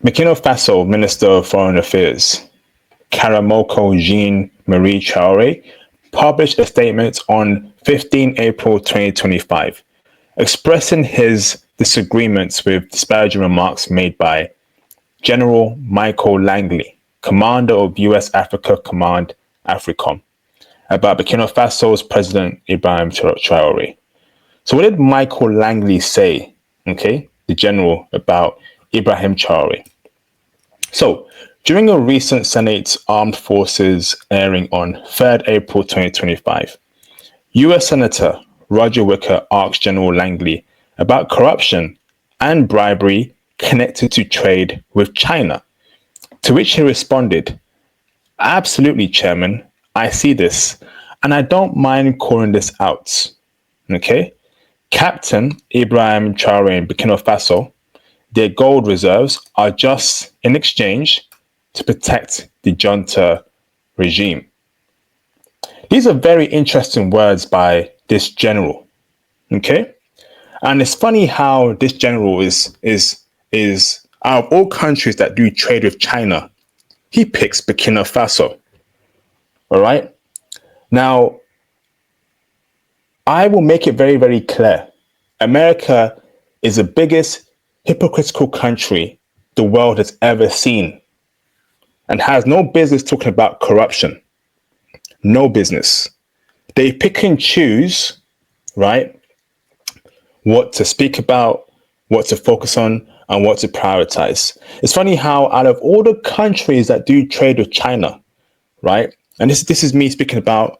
Burkina Faso Minister of Foreign Affairs, Karamoko Jean-Marie Traore, published a statement on 15 April 2025, expressing his disagreements with disparaging remarks made by General Michael Langley, commander of US Africa Command, AFRICOM, about Burkina Faso's President Ibrahim Traore. So what did Michael Langley say, okay, the general, about Ibrahim Traore? So during a recent Senate Armed Forces airing on 3rd April 2025, US Senator Roger Wicker asked General Langley about corruption and bribery connected to trade with China, to which he responded, "Absolutely, Chairman, I see this, and I don't mind calling this out." Okay? Captain Ibrahim Traore in Burkina Faso, their gold reserves are just in exchange to protect the junta regime. These are very interesting words by this general. Okay? And it's funny how this general is out of all countries that do trade with China, he picks Burkina Faso. All right? Now, I will make it very, very clear. America is the biggest hypocritical country the world has ever seen and has no business talking about corruption. No business. They pick and choose, right, what to speak about, what to focus on, and what to prioritize. It's funny how out of all the countries that do trade with China, right, and this is me speaking about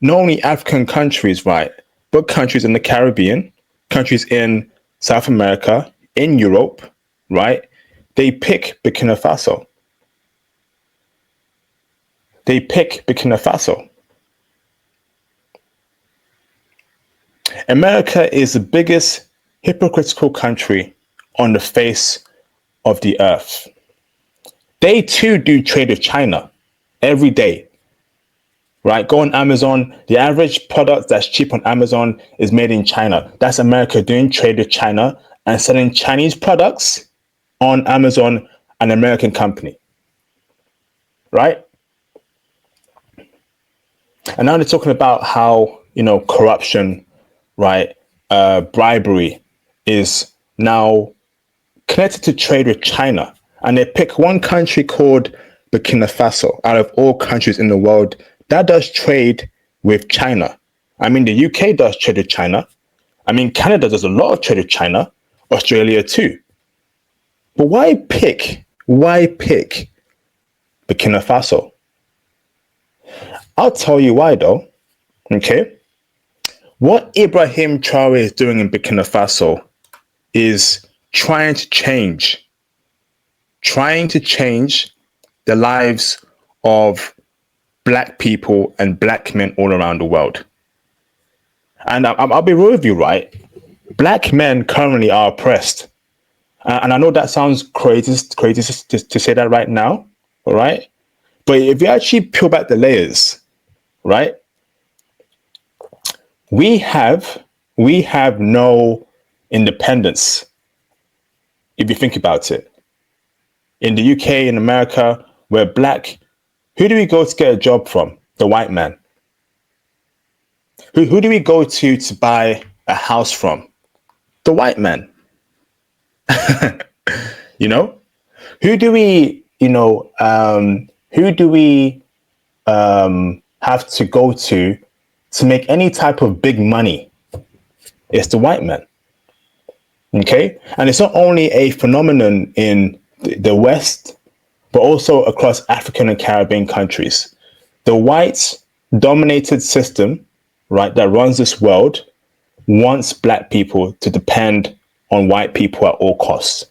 not only African countries, right, but countries in the Caribbean, countries in South America, in Europe, right, they pick Burkina Faso. They pick Burkina Faso. America is the biggest hypocritical country on the face of the earth. They too do trade with China every day, right? Go on Amazon. The average product that's cheap on Amazon is made in China. That's America doing trade with China and selling Chinese products on Amazon, an American company, right? And now they're talking about how, corruption, right, bribery is now connected to trade with China. And they pick one country called Burkina Faso out of all countries in the world that does trade with China. I mean, the UK does trade with China. I mean, Canada does a lot of trade with China, Australia too. But why pick Burkina Faso? I'll tell you why though, okay? What Ibrahim Traore is doing in Burkina Faso is trying to change the lives of Black people and Black men all around the world. And I'll be real with you, right? Black men currently are oppressed. And I know that sounds crazy to say that right now, all right? But if you actually peel back the layers, right? We have no independence, if you think about it. In the UK, in America, we're Black. Who do we go to get a job from? The white man. Who do we go to buy a house from? The white man. Who do we have to go to make any type of big money? It's the white man. Okay? And it's not only a phenomenon in the West, but also across African and Caribbean countries. The white dominated system, right, that runs this world wants Black people to depend on white people at all costs.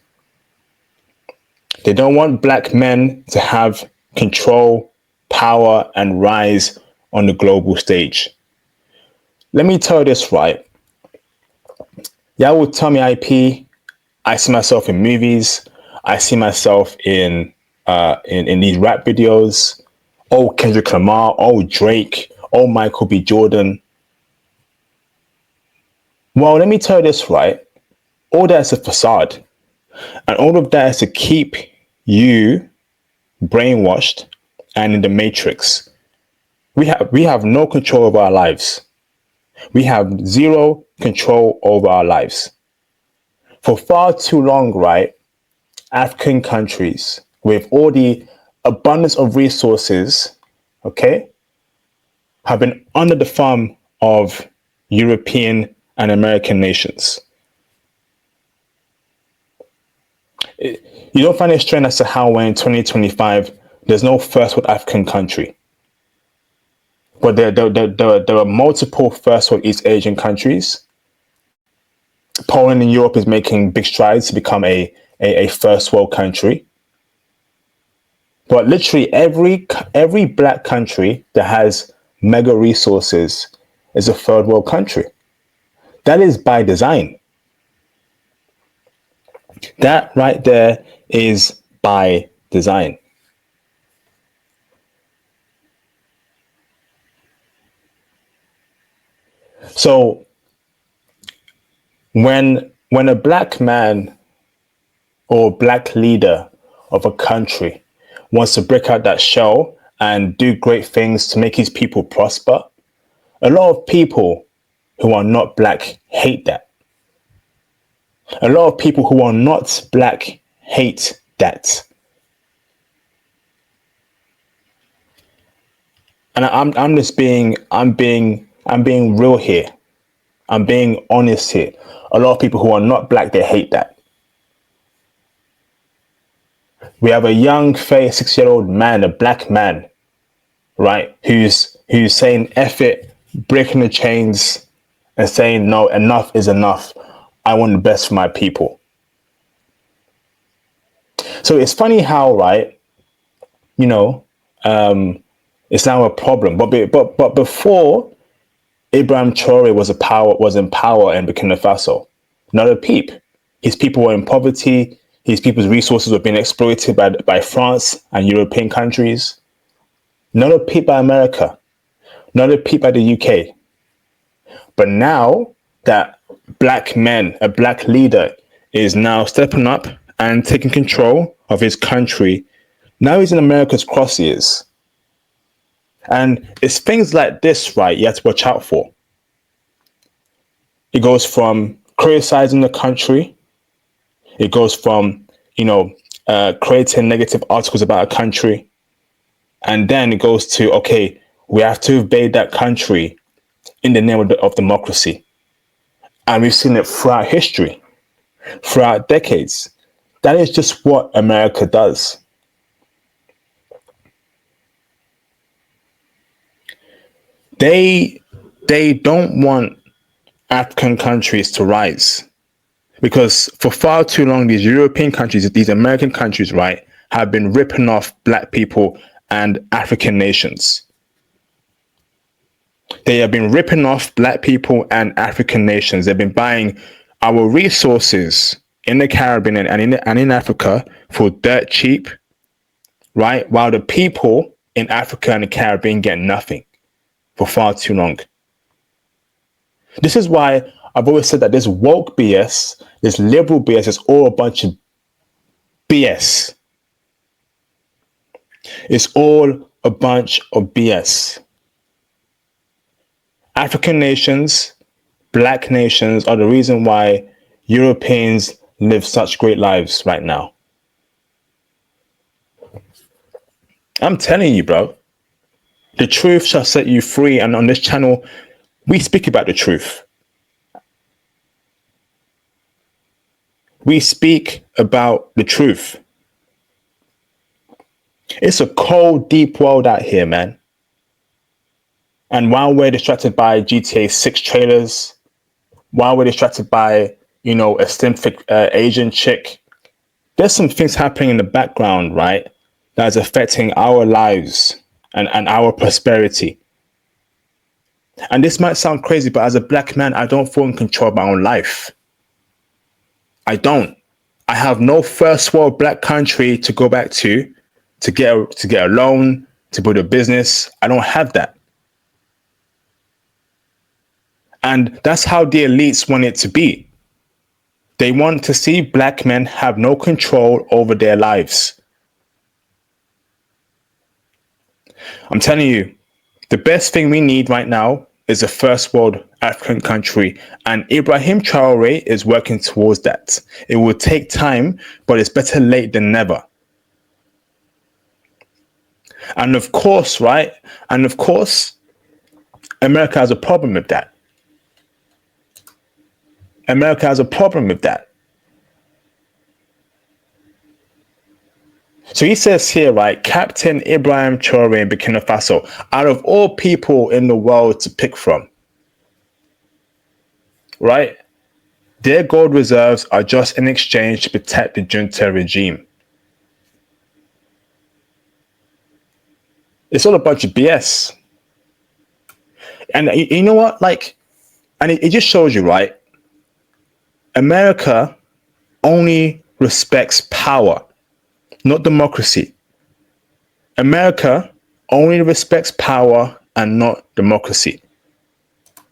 They don't want Black men to have control, power, and rise on the global stage. Let me tell you this, right? Y'all will tell me IP. I see myself in movies. I see myself in these rap videos. Oh, Kendrick Lamar. Oh, Drake. Oh, Michael B. Jordan. Well, let me tell you this, right? All that is a facade. And all of that is to keep you, brainwashed, and in the matrix. We have no control over our lives. We have zero control over our lives. For far too long, right, African countries with all the abundance of resources, okay, have been under the thumb of European and American nations. You don't find it strange as to how when in 2025 there's no first world African country, but there are multiple first world East Asian countries. Poland in Europe is making big strides to become a first world country. But literally every black country that has mega resources is a third world country. That is by design. That right there is by design. So when a black man or black leader of a country wants to break out that shell and do great things to make his people prosper, a lot of people who are not black hate that. A lot of people who are not black hate that. And I'm being real here. I'm being honest here. A lot of people who are not black, they hate that. We have a young 36-year-old man, a black man, right, who's saying F it, breaking the chains and saying no, enough is enough. I want the best for my people. So it's funny how, right, you know, it's now a problem. But before Ibrahim Traore was in power in Burkina Faso, not a peep. His people were in poverty. His people's resources were being exploited by France and European countries. Not a peep by America. Not a peep by the UK. But now that a black leader is now stepping up and taking control of his country, now he's in America's crosshairs. And it's things like this, right, you have to watch out for. It goes from criticizing the country. It goes from, creating negative articles about a country. And then it goes to, okay, we have to invade that country in the name of democracy. And we've seen it throughout history, throughout decades. That is just what America does. They don't want African countries to rise, because for far too long, these European countries, these American countries, right, have been ripping off black people and African nations. They have been ripping off black people and African nations. They've been buying our resources in the Caribbean and in Africa for dirt cheap, right? While the people in Africa and the Caribbean get nothing for far too long. This is why I've always said that this woke BS, this liberal BS is all a bunch of BS. It's all a bunch of BS. African nations, black nations are the reason why Europeans live such great lives right now. I'm telling you, bro. The truth shall set you free. And on this channel, we speak about the truth. We speak about the truth. It's a cold, deep world out here, man. And while we're distracted by GTA 6 trailers, while we're distracted by, a slim thick Asian chick, there's some things happening in the background, right, that's affecting our lives and our prosperity. And this might sound crazy, but as a black man, I don't feel in control of my own life. I don't. I have no first world black country to go back to get a loan, to build a business. I don't have that. And that's how the elites want it to be. They want to see black men have no control over their lives. I'm telling you, the best thing we need right now is a first world African country, and Ibrahim Traore is working towards that. It will take time, but it's better late than never. And of course, right? And of course, America has a problem with that. America has a problem with that. So he says here, right, Captain Ibrahim Traore in Burkina Faso, out of all people in the world to pick from, right? Their gold reserves are just in exchange to protect the junta regime. It's all a bunch of BS. And you know what? Like, and it just shows you, right? America only respects power, not democracy. America only respects power and not democracy.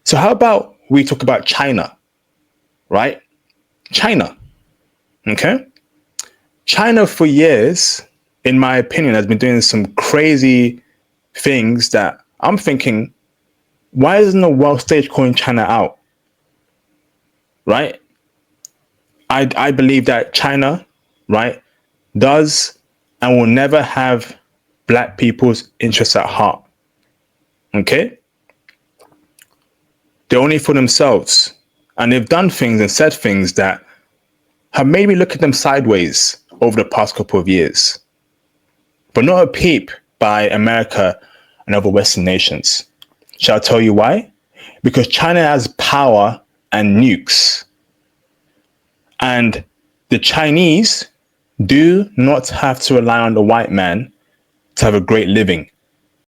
So how about we talk about China, right? China, okay? China for years, in my opinion, has been doing some crazy things that I'm thinking, why isn't the world stage calling China out? Right? I believe that China, right, does and will never have black people's interests at heart. Okay? They're only for themselves. And they've done things and said things that have made me look at them sideways over the past couple of years. But not a peep by America and other Western nations. Shall I tell you why? Because China has power and nukes. And the Chinese do not have to rely on the white man to have a great living.